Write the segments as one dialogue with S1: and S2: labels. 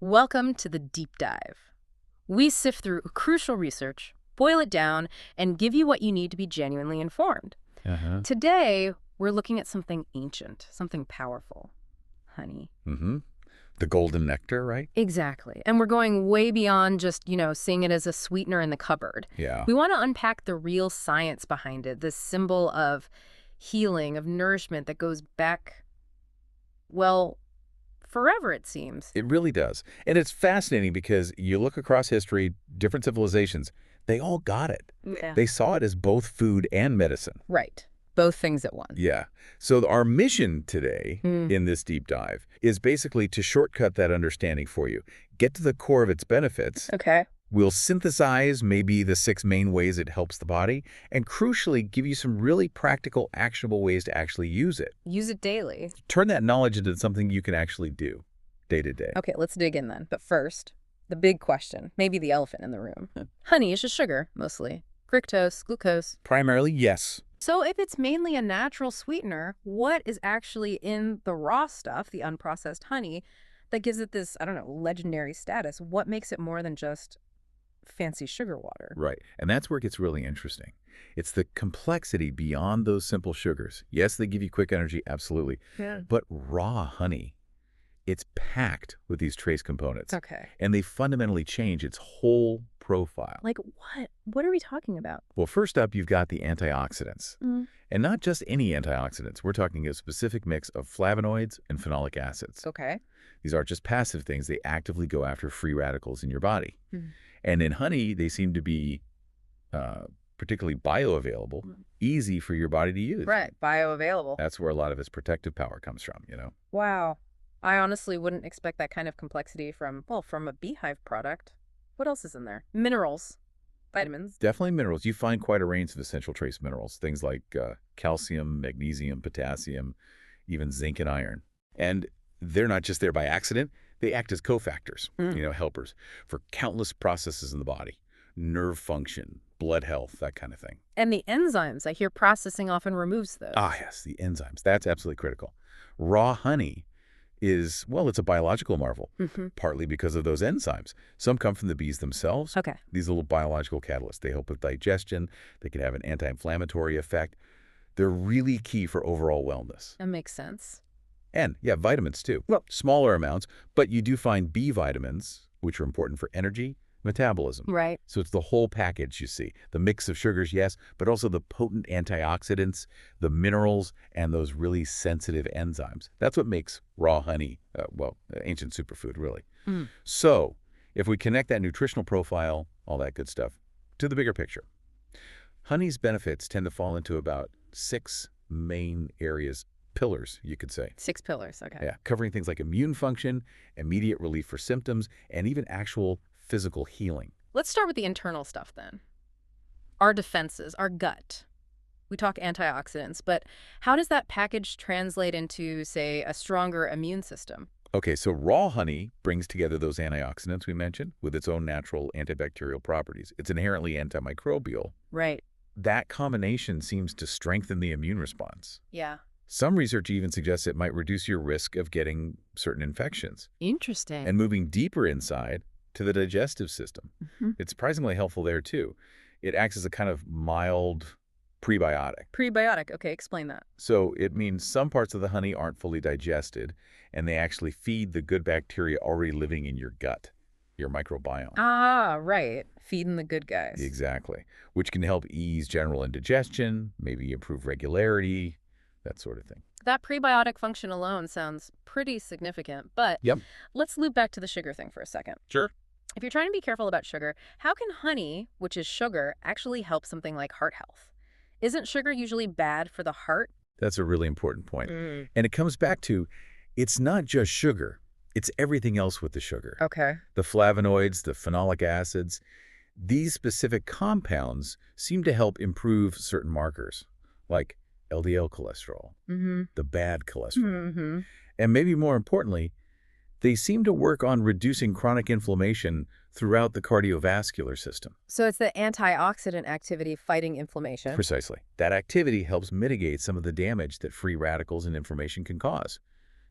S1: Welcome to the Deep Dive. We sift through crucial research, boil it down, and give you what you need to be genuinely informed.
S2: Uh-huh.
S1: Today, we're looking at something ancient, something powerful. Honey.
S2: Mm-hmm. The golden nectar, right?
S1: Exactly. And we're going way beyond just, seeing it as a sweetener in the cupboard.
S2: Yeah.
S1: We want to unpack the real science behind it, this symbol of healing, of nourishment that goes back, well, forever, it seems.
S2: It really does. And it's fascinating because you look across history, different civilizations, they all got it.
S1: Yeah.
S2: They saw it as both food and medicine.
S1: Right. Both things at once.
S2: Yeah. So our mission today
S1: Hmm.
S2: in this deep dive is basically to shortcut that understanding for you. Get to the core of its benefits.
S1: Okay.
S2: We'll synthesize maybe the 6 main ways it helps the body, and crucially, give you some really practical, actionable ways to actually use it.
S1: Use it daily.
S2: Turn that knowledge into something you can actually do day to day.
S1: Okay, let's dig in then. But first, the big question, maybe the elephant in the room. Honey is just sugar, mostly. Fructose, glucose.
S2: Primarily, yes.
S1: So if it's mainly a natural sweetener, what is actually in the raw stuff, the unprocessed honey, that gives it this, legendary status? What makes it more than just fancy sugar water?
S2: Right. And that's where it gets really interesting. It's the complexity beyond those simple sugars. Yes, they give you quick energy, absolutely.
S1: Yeah.
S2: But raw honey, it's packed with these trace components.
S1: Okay.
S2: And they fundamentally change its whole profile.
S1: Like what? What are we talking about?
S2: Well, first up, you've got the antioxidants.
S1: Mm.
S2: And not just any antioxidants. We're talking a specific mix of flavonoids and phenolic acids.
S1: Okay.
S2: These aren't just passive things. They actively go after free radicals in your body.
S1: Mm.
S2: And in honey, they seem to be particularly bioavailable, easy for your body to use.
S1: Right. Bioavailable.
S2: That's where a lot of its protective power comes from,
S1: Wow. I honestly wouldn't expect that kind of complexity from a beehive product. What else is in there? Minerals. Vitamins.
S2: Definitely minerals. You find quite a range of essential trace minerals, things like calcium, magnesium, potassium, even zinc and iron. And they're not just there by accident. They act as cofactors, helpers for countless processes in the body, nerve function, blood health, that kind of thing.
S1: And the enzymes. I hear processing often removes those.
S2: Ah, yes, the enzymes. That's absolutely critical. Raw honey is, well, it's a biological marvel, partly because of those enzymes. Some come from the bees themselves.
S1: Okay.
S2: These little biological catalysts, they help with digestion. They can have an anti-inflammatory effect. They're really key for overall wellness.
S1: That makes sense.
S2: And, yeah, vitamins, too.
S1: Well,
S2: smaller amounts, but you do find B vitamins, which are important for energy, metabolism.
S1: right.
S2: So it's the whole package, you see. The mix of sugars, yes, but also the potent antioxidants, the minerals, and those really sensitive enzymes. That's what makes raw honey, ancient superfood, really.
S1: Mm.
S2: So if we connect that nutritional profile, all that good stuff, to the bigger picture, honey's benefits tend to fall into about 6 main areas, pillars, you could say.
S1: 6 pillars. Okay.
S2: Yeah, covering things like immune function, immediate relief for symptoms, and even actual physical healing.
S1: Let's start with the internal stuff then. Our defenses, our gut. We talk antioxidants, but how does that package translate into, say, a stronger immune system?
S2: Okay, so raw honey brings together those antioxidants we mentioned with its own natural antibacterial properties. It's inherently antimicrobial.
S1: Right.
S2: That combination seems to strengthen the immune response.
S1: Yeah.
S2: Some research even suggests it might reduce your risk of getting certain infections.
S1: Interesting.
S2: And moving deeper inside to the digestive system. It's surprisingly helpful there, too. It acts as a kind of mild prebiotic.
S1: Prebiotic. Okay, explain that.
S2: So it means some parts of the honey aren't fully digested, and they actually feed the good bacteria already living in your gut, your microbiome.
S1: Ah, right. Feeding the good guys.
S2: Exactly. Which can help ease general indigestion, maybe improve regularity, that sort of thing.
S1: That prebiotic function alone sounds pretty significant, but
S2: Yep.
S1: let's loop back to the sugar thing for a second.
S2: Sure.
S1: If you're trying to be careful about sugar, how can honey, which is sugar, actually help something like heart health? Isn't sugar usually bad for the heart?
S2: That's a really important point. And it comes back to, it's not just sugar. It's everything else with the sugar.
S1: Okay.
S2: The flavonoids, the phenolic acids. These specific compounds seem to help improve certain markers, like LDL cholesterol, the bad cholesterol. And maybe more importantly, they seem to work on reducing chronic inflammation throughout the cardiovascular system.
S1: So it's the antioxidant activity fighting inflammation.
S2: Precisely. That activity helps mitigate some of the damage that free radicals and inflammation can cause.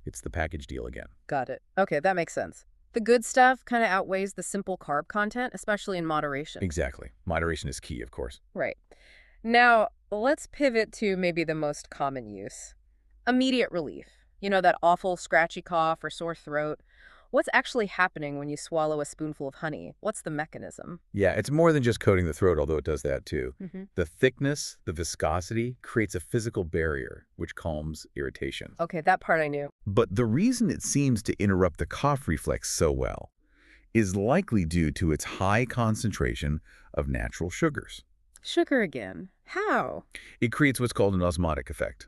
S2: It's the package deal again.
S1: Got it. Okay, that makes sense. The good stuff kind of outweighs the simple carb content, especially in moderation.
S2: Exactly. Moderation is key, of course.
S1: Right. Now, let's pivot to maybe the most common use. Immediate relief. You know, that awful scratchy cough or sore throat. What's actually happening when you swallow a spoonful of honey? What's the mechanism?
S2: Yeah, it's more than just coating the throat, although it does that too.
S1: Hmm.
S2: The thickness, the viscosity, creates a physical barrier, which calms irritation.
S1: Okay, that part I knew.
S2: But the reason it seems to interrupt the cough reflex so well is likely due to its high concentration of natural sugars.
S1: Sugar again. How?
S2: It creates what's called an osmotic effect.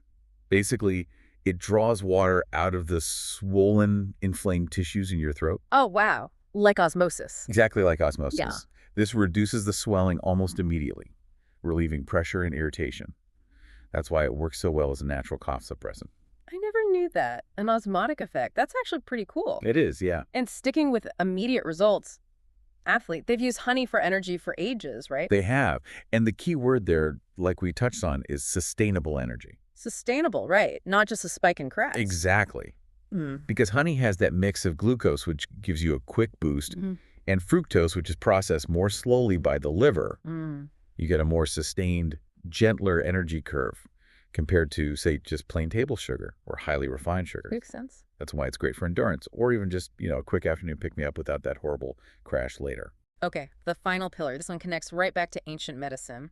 S2: Basically, it draws water out of the swollen, inflamed tissues in your throat,
S1: Oh, wow. Like osmosis.
S2: exactly like
S1: Yeah.
S2: osmosis. This reduces the swelling almost immediately, relieving pressure and irritation. That's why it works so well as a natural cough suppressant.
S1: I never knew that. An osmotic effect. That's actually pretty cool.
S2: It is, yeah.
S1: And sticking with immediate results, they've used honey for energy for ages, right?
S2: They have. And the key word there, like we touched on, is sustainable energy.
S1: Sustainable, right? Not just a spike in cracks.
S2: Exactly.
S1: Mm.
S2: Because honey has that mix of glucose, which gives you a quick boost,
S1: Mhm.
S2: and fructose, which is processed more slowly by the liver.
S1: Mm.
S2: You get a more sustained, gentler energy curve compared to, say, just plain table sugar or highly refined sugar.
S1: Makes sense.
S2: That's why it's great for endurance or even just, a quick afternoon pick-me-up without that horrible crash later.
S1: Okay, the final pillar. This one connects right back to ancient medicine.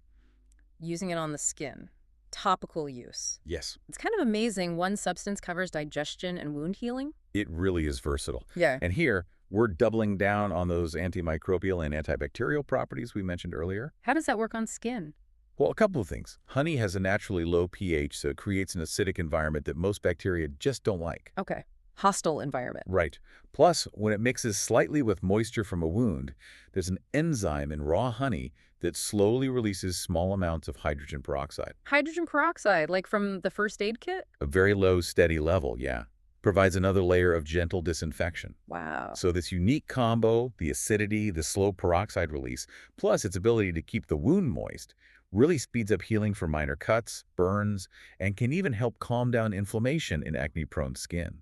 S1: Using it on the skin. Topical use.
S2: Yes.
S1: It's kind of amazing one substance covers digestion and wound healing.
S2: It really is versatile.
S1: Yeah.
S2: And here, we're doubling down on those antimicrobial and antibacterial properties we mentioned earlier.
S1: How does that work on skin?
S2: Well, a couple of things. Honey has a naturally low pH, so it creates an acidic environment that most bacteria just don't like.
S1: Okay. Hostile environment.
S2: Right. Plus, when it mixes slightly with moisture from a wound, there's an enzyme in raw honey that slowly releases small amounts of hydrogen peroxide.
S1: Hydrogen peroxide, like from the first aid kit?
S2: A very low, steady level, yeah. Provides another layer of gentle disinfection.
S1: Wow.
S2: So this unique combo, the acidity, the slow peroxide release, plus its ability to keep the wound moist, really speeds up healing for minor cuts, burns, and can even help calm down inflammation in acne-prone skin.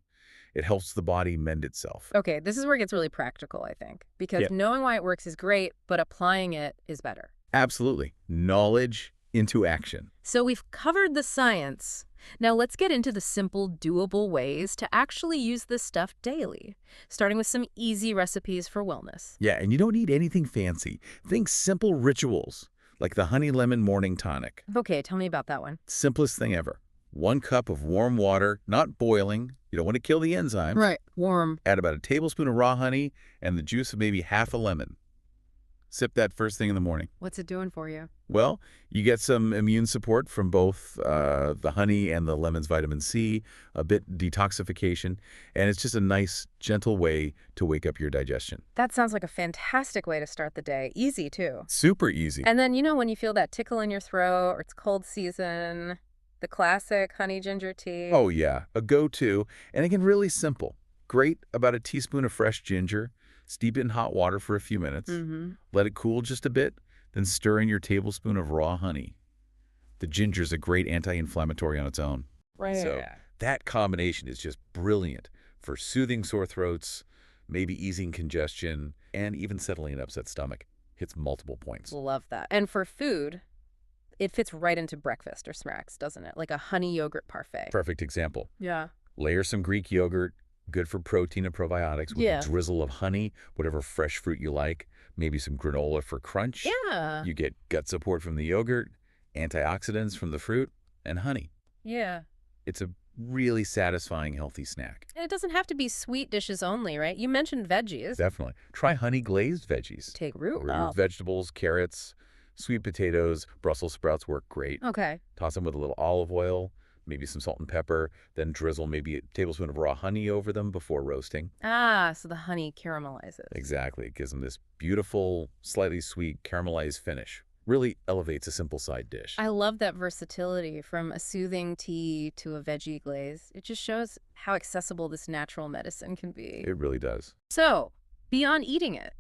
S2: It helps the body mend itself.
S1: Okay, this is where it gets really practical, I think. Because
S2: Yeah.
S1: knowing why it works is great, but applying it is better.
S2: Absolutely. Knowledge into action.
S1: So we've covered the science. Now let's get into the simple, doable ways to actually use this stuff daily, starting with some easy recipes for wellness.
S2: Yeah, and you don't need anything fancy. Think simple rituals, like the honey lemon morning tonic.
S1: Okay, tell me about that one.
S2: Simplest thing ever. 1 cup of warm water, not boiling. You don't want to kill the enzymes.
S1: Right, warm.
S2: Add about a tablespoon of raw honey and the juice of maybe half a lemon. Sip that first thing in the morning.
S1: What's it doing for you?
S2: Well, you get some immune support from both the honey and the lemon's vitamin C, a bit detoxification, and it's just a nice, gentle way to wake up your digestion.
S1: That sounds like a fantastic way to start the day. Easy, too.
S2: Super easy.
S1: And then, when you feel that tickle in your throat or it's cold season, the classic honey ginger tea.
S2: Oh, yeah, a go-to, and again, really simple. Grate about a teaspoon of fresh ginger, steep it in hot water for a few minutes, let it cool just a bit, then stir in your tablespoon of raw honey. The ginger is a great anti-inflammatory on its own.
S1: Right.
S2: So that combination is just brilliant for soothing sore throats, maybe easing congestion, and even settling an upset stomach. Hits multiple points.
S1: Love that. And for food, it fits right into breakfast or snacks, doesn't it? Like a honey yogurt parfait.
S2: Perfect example.
S1: Yeah.
S2: Layer some Greek yogurt, good for protein and probiotics, with
S1: Yeah.
S2: a drizzle of honey, whatever fresh fruit you like, maybe some granola for crunch.
S1: Yeah.
S2: You get gut support from the yogurt, antioxidants from the fruit, and honey.
S1: Yeah.
S2: It's a really satisfying, healthy snack.
S1: And it doesn't have to be sweet dishes only, right? You mentioned veggies.
S2: Definitely. Try honey glazed veggies.
S1: Take root.
S2: Root vegetables, carrots, sweet potatoes, Brussels sprouts work great.
S1: Okay.
S2: Toss them with a little olive oil, maybe some salt and pepper, then drizzle maybe a tablespoon of raw honey over them before roasting.
S1: Ah, so the honey caramelizes.
S2: Exactly. It gives them this beautiful, slightly sweet, caramelized finish. Really elevates a simple side dish.
S1: I love that versatility from a soothing tea to a veggie glaze. It just shows how accessible this natural medicine can be.
S2: It really does.
S1: So, beyond eating it,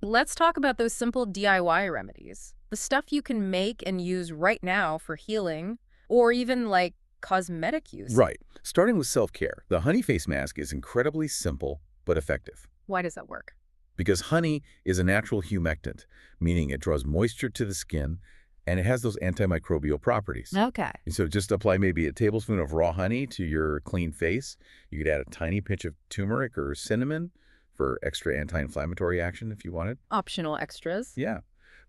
S1: let's talk about those simple DIY remedies. The stuff you can make and use right now for healing, or even like cosmetic use.
S2: Right. Starting with self-care, the honey face mask is incredibly simple but effective.
S1: Why does that work?
S2: Because honey is a natural humectant, meaning it draws moisture to the skin, and it has those antimicrobial properties.
S1: Okay.
S2: And so just apply maybe a tablespoon of raw honey to your clean face. You could add a tiny pinch of turmeric or cinnamon for extra anti-inflammatory action if you wanted.
S1: Optional extras.
S2: Yeah.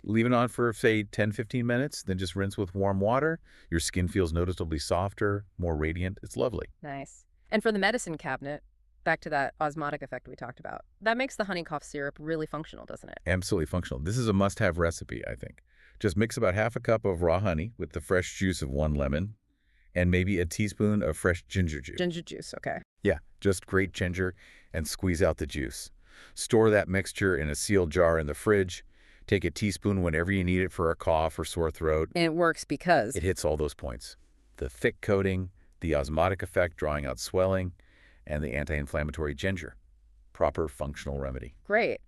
S2: Leave it on for, say, 10-15 minutes, then just rinse with warm water. Your skin feels noticeably softer, more radiant. It's lovely.
S1: Nice. And for the medicine cabinet, back to that osmotic effect we talked about, that makes the honey cough syrup really functional, doesn't it?
S2: Absolutely functional. This is a must-have recipe, I think. Just mix about half a cup of raw honey with the fresh juice of 1 lemon and maybe a teaspoon of fresh ginger juice.
S1: Ginger juice, okay.
S2: Yeah, just grate ginger and squeeze out the juice. Store that mixture in a sealed jar in the fridge. Take a teaspoon whenever you need it for a cough or sore throat.
S1: And it works because
S2: It hits all those points. The thick coating, the osmotic effect drawing out swelling, and the anti-inflammatory ginger. Proper functional remedy.
S1: Great.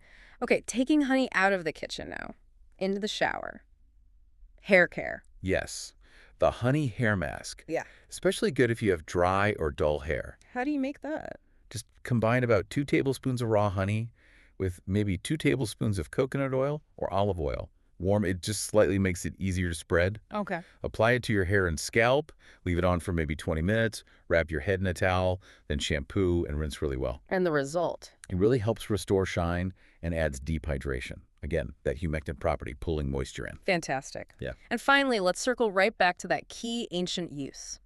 S1: Okay, taking honey out of the kitchen now, into the shower. Hair care.
S2: Yes, the honey hair mask.
S1: Yeah.
S2: Especially good if you have dry or dull hair.
S1: How do you make that?
S2: Just combine about 2 tablespoons of raw honey with maybe 2 tablespoons of coconut oil or olive oil. Warm, it just slightly makes it easier to spread.
S1: Okay.
S2: Apply it to your hair and scalp, leave it on for maybe 20 minutes, wrap your head in a towel, then shampoo and rinse really well.
S1: And the result?
S2: It really helps restore shine and adds deep hydration. Again, that humectant property, pulling moisture in.
S1: Fantastic.
S2: Yeah.
S1: And finally, let's circle right back to that key ancient use.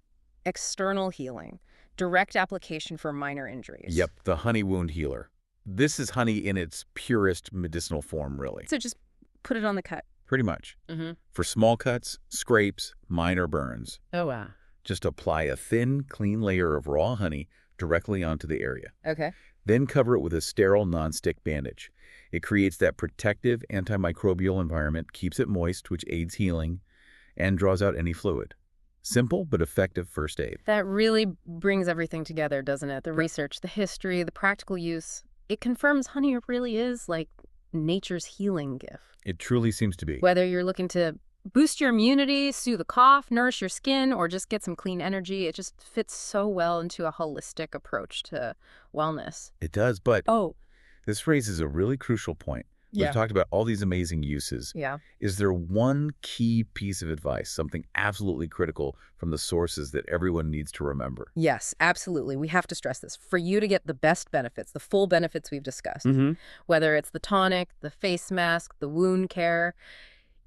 S1: External healing. Direct application for minor injuries.
S2: Yep, the honey wound healer. This is honey in its purest medicinal form, really.
S1: So just put it on the cut.
S2: Pretty much.
S1: Mm-hmm.
S2: For small cuts, scrapes, minor burns,
S1: Oh, wow.
S2: just apply a thin, clean layer of raw honey directly onto the area.
S1: Okay.
S2: Then cover it with a sterile nonstick bandage. It creates that protective antimicrobial environment, keeps it moist, which aids healing, and draws out any fluid. Simple but effective first aid.
S1: That really brings everything together, doesn't it? The research, the history, the practical use. It confirms honey really is like nature's healing gift.
S2: It truly seems to be.
S1: Whether you're looking to boost your immunity, soothe the cough, nourish your skin, or just get some clean energy, it just fits so well into a holistic approach to wellness.
S2: It does, but
S1: Oh,
S2: this raises a really crucial point.
S1: Yeah.
S2: We've talked about all these amazing uses.
S1: yeah.
S2: Is there one key piece of advice, something absolutely critical from the sources that everyone needs to remember?
S1: Yes, absolutely. We have to stress this. For you to get the best benefits, the full benefits we've discussed,
S2: Mm-hmm.
S1: whether it's the tonic, the face mask, the wound care,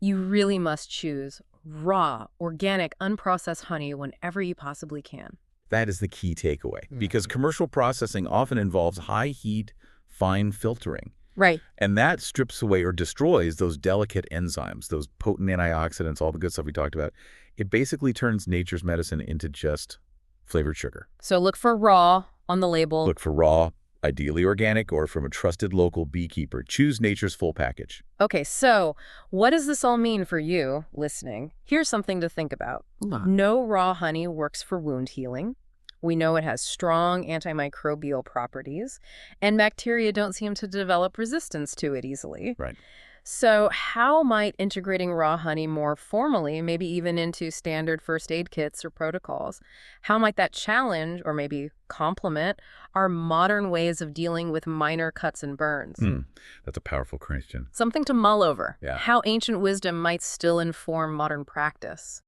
S1: you really must choose raw, organic, unprocessed honey whenever you possibly can.
S2: That is the key takeaway, because commercial processing often involves high heat, fine filtering.
S1: Right.
S2: And that strips away or destroys those delicate enzymes, those potent antioxidants, all the good stuff we talked about. It basically turns nature's medicine into just flavored sugar.
S1: So look for raw on the label.
S2: Look for raw, ideally organic, or from a trusted local beekeeper. Choose nature's full package.
S1: Okay, so what does this all mean for you listening? Here's something to think about. No raw honey works for wound healing. We know it has strong antimicrobial properties, and bacteria don't seem to develop resistance to it easily.
S2: Right.
S1: So how might integrating raw honey more formally, maybe even into standard first aid kits or protocols, how might that challenge or maybe complement our modern ways of dealing with minor cuts and burns?
S2: That's a powerful question.
S1: Something to mull over.
S2: Yeah.
S1: How ancient wisdom might still inform modern practice.